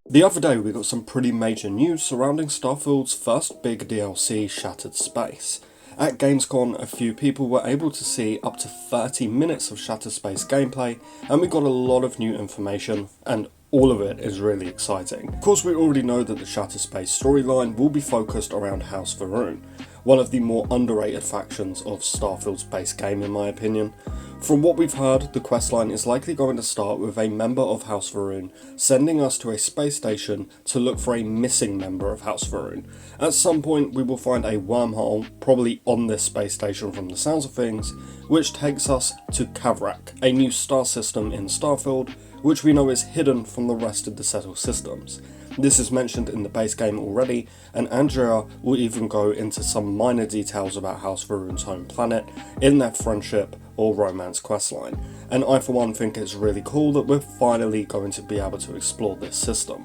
The other day we got some pretty major news surrounding Starfield's first big DLC, Shattered Space. At Gamescom, a few people were able to see up to 30 minutes of Shattered Space gameplay, and we got a lot of new information, and all of it is really exciting. Of course, we already know that the Shattered Space storyline will be focused around House Va'ruun, one of the more underrated factions of Starfield's base game in my opinion. From what we've heard, the questline is likely going to start with a member of House Va'ruun sending us to a space station to look for a missing member of House Va'ruun. At some point we will find a wormhole, probably on this space station from the sounds of things, which takes us to Kavrak, a new star system in Starfield, which we know is hidden from the rest of the settled systems. This is mentioned in the base game already, and Andrea will even go into some minor details about House Va'ruun's home planet in their friendship or romance questline, and I for one think it's really cool that we're finally going to be able to explore this system.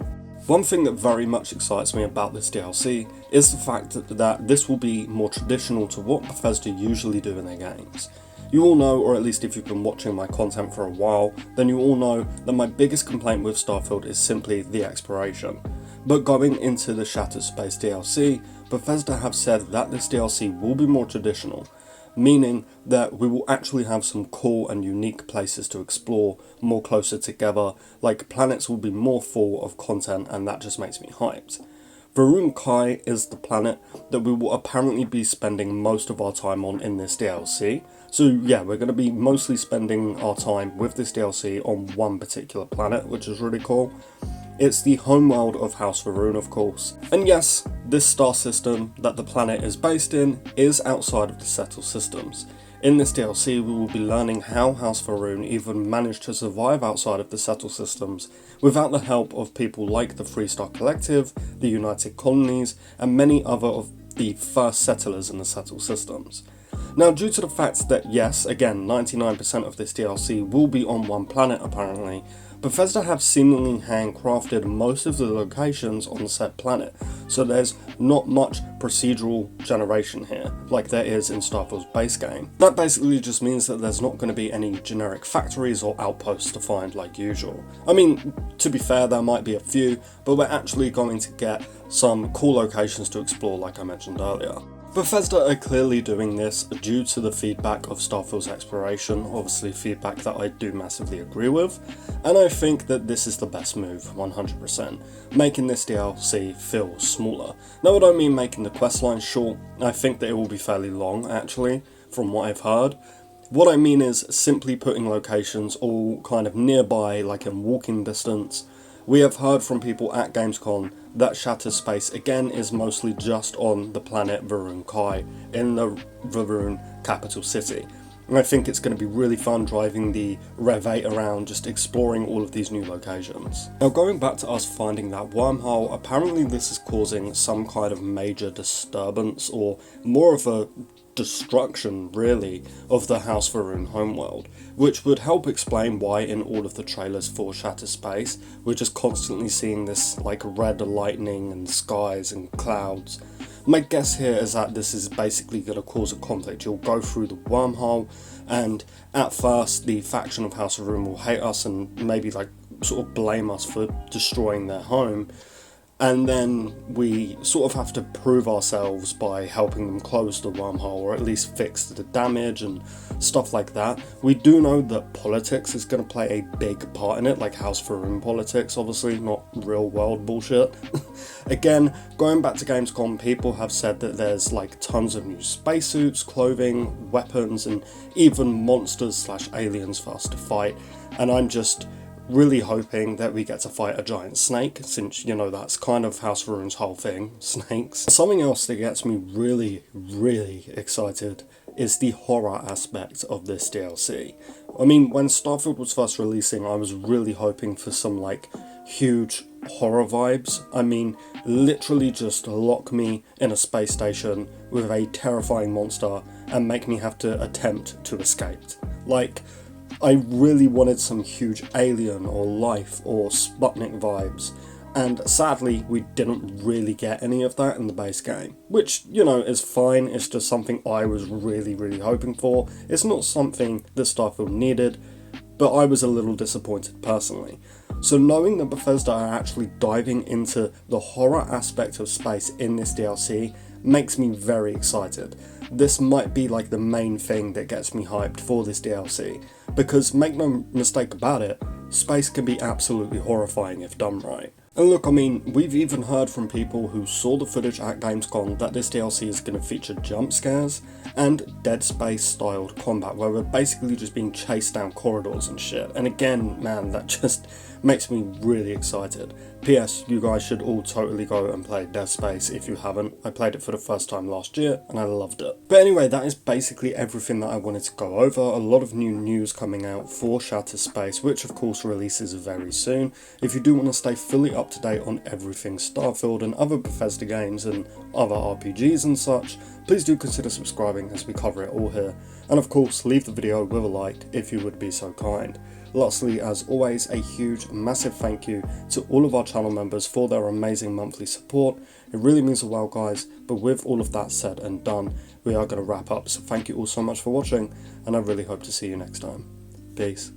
One thing that very much excites me about this DLC is the fact that this will be more traditional to what Bethesda usually do in their games. You all know, or at least if you've been watching my content for a while, then you all know that my biggest complaint with Starfield is simply the exploration. But going into the Shattered Space DLC, Bethesda have said that this DLC will be more traditional, meaning that we will actually have some cool and unique places to explore more closer together, like planets will be more full of content, and that just makes me hyped. Va'ruun Kai is the planet that we will apparently be spending most of our time on in this DLC. So yeah, we're going to be mostly spending our time with this DLC on one particular planet, which is really cool. It's the homeworld of House Va'ruun, of course. And yes, this star system that the planet is based in is outside of the settled systems. In this DLC, we will be learning how House Va'ruun even managed to survive outside of the settled systems without the help of people like the Freestar Collective, the United Colonies, and many other of the first settlers in the settled systems. Now, due to the fact that yes, again, 99% of this DLC will be on one planet apparently, Bethesda have seemingly handcrafted most of the locations on the said planet, so there's not much procedural generation here, like there is in Starfield's base game. That basically just means that there's not going to be any generic factories or outposts to find like usual. I mean, to be fair, there might be a few, but we're actually going to get some cool locations to explore like I mentioned earlier. Bethesda are clearly doing this due to the feedback of Starfield's exploration, obviously feedback that I do massively agree with, and I think that this is the best move, 100%, making this DLC feel smaller. Now I don't mean making the questline short, I think that it will be fairly long actually, from what I've heard. What I mean is simply putting locations all kind of nearby, like in walking distance. We have heard from people at Gamescom that Shattered Space again is mostly just on the planet Va'ruun Kai in the Va'ruun capital city. And I think it's going to be really fun driving the Rev 8 around, just exploring all of these new locations. Now going back to us finding that wormhole, apparently this is causing some kind of major disturbance, or more of a destruction really, of the House Va'ruun homeworld, which would help explain why in all of the trailers for Shattered Space we're just constantly seeing this like red lightning and skies and clouds. My guess here is that this is basically going to cause a conflict. You'll go through the wormhole, and at first the faction of House Va'ruun will hate us and maybe like sort of blame us for destroying their home, and then we sort of have to prove ourselves by helping them close the wormhole, or at least fix the damage and stuff like that. We do know that politics is going to play a big part in it, like House Va'ruun politics, obviously, not real world bullshit. Again, going back to Gamescom, people have said that there's like tons of new spacesuits, clothing, weapons, and even monsters / aliens for us to fight, and I'm just really hoping that we get to fight a giant snake, since, you know, that's kind of House Va'ruun's whole thing, snakes. Something else that gets me really excited is the horror aspect of this DLC. I mean, when Starfield was first releasing, I was really hoping for some like huge horror vibes. I mean, literally just lock me in a space station with a terrifying monster and make me have to attempt to escape. Like, I really wanted some huge Alien or Life or Sputnik vibes, and sadly we didn't really get any of that in the base game, which, you know, is fine. It's just something I was really hoping for. It's not something that Starfield needed, but I was a little disappointed personally. So knowing that Bethesda are actually diving into the horror aspect of space in this DLC makes me very excited. This might be like the main thing that gets me hyped for this DLC, because make no mistake about it, space can be absolutely horrifying if done right. And look, I mean, we've even heard from people who saw the footage at Gamescom that this DLC is going to feature jump scares and Dead Space styled combat, where we're basically just being chased down corridors and shit. And again, man, that just makes me really excited. P.S. You guys should all totally go and play Dead Space if you haven't. I played it for the first time last year and I loved it. But anyway, that is basically everything that I wanted to go over. A lot of new news coming out for Shattered Space, which of course releases very soon. If you do want to stay fully up to date on everything Starfield and other Bethesda games and other RPGs and such, please do consider subscribing as we cover it all here. And of course, leave the video with a like if you would be so kind. Lastly, as always, a huge, massive thank you to all of our channel members for their amazing monthly support. It really means the world, guys. But with all of that said and done, we are going to wrap up. So thank you all so much for watching, and I really hope to see you next time. Peace.